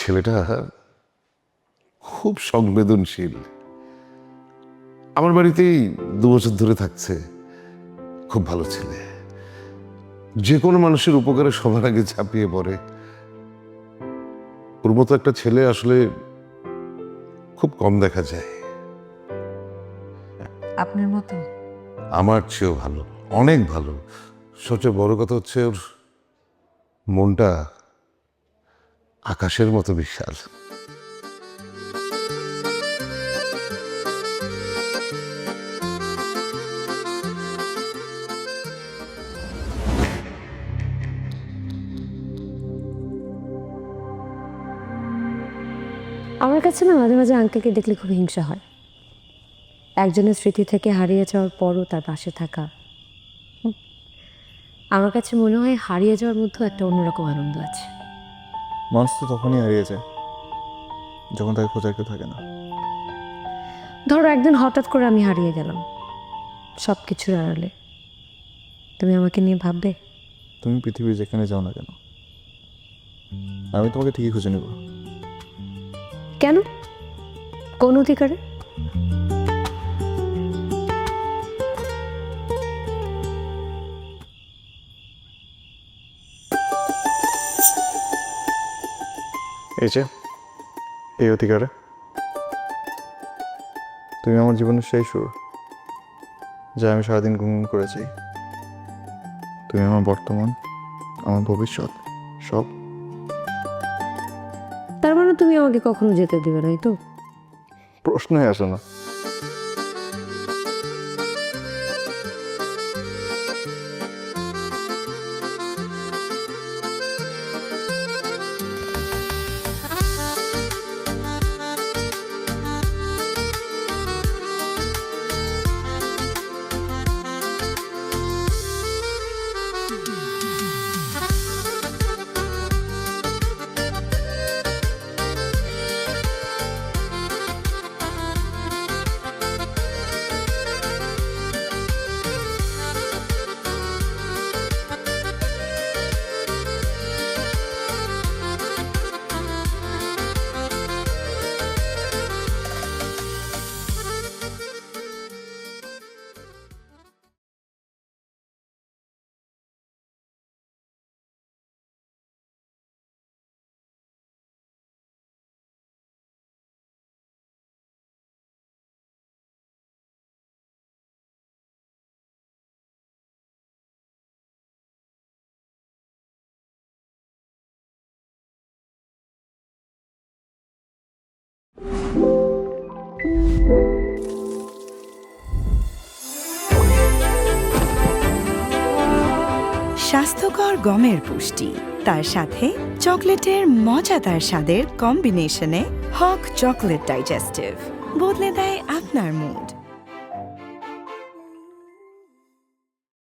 ছেলেটা খুব সংবেদনশীল। আমার বাড়িতেই 2 বছর ধরে থাকছে। খুব ভালো ছেলে, যে কোনো মানুষের উপকারে সবার আগে ঝাঁপিয়ে পড়ে। ওর মতো একটা ছেলে আসলে খুব কম দেখা যায়। আপনার মতো? আমার চেয়েও ভালো, অনেক ভালো। সবচেয়ে বড় কথা হচ্ছে ওর মনটা আকাশের মতো বিশাল। আমার কাছে না মাঝে মাঝে আঙ্কেলকে দেখলে খুব হিংসা হয়। একজনের স্মৃতি থেকে হারিয়ে যাওয়ার পরও তার পাশে থাকা। আমার কাছে মনে হয় হারিয়ে যাওয়ার মধ্যেও একটা অন্যরকম আনন্দ আছে। মানুষ তো তখনই হারিয়ে যায় যখন তাকে খোঁজার কেউ থাকে না। ধরো একদিন হঠাৎ করে আমি হারিয়ে গেলাম সব কিছুর আড়ালে, তুমি আমাকে নিয়ে ভাববে? তুমি পৃথিবীর যেখানে যাও না কেন, আমি তোমাকে ঠিকই খুঁজে নেব। কেন? কোন অধিকারে? এই যে এই অধিকারে, তুমি আমার জীবনের সেই সুর যা আমি সারাদিন গুনগুন করেছি। তুমি আমার বর্তমান, আমার ভবিষ্যৎ, সব। তার মানে তুমি আমাকে কখনো যেতে দিবে না, এই তো? প্রশ্নই আসে না। স্বাস্থ্যকর গমের পুষ্টি, তার সাথে চকলেটের মজাদার স্বাদের কম্বিনেশনে হক চকলেট ডাইজেস্টিভ বদলে দেয় আপনার মুড।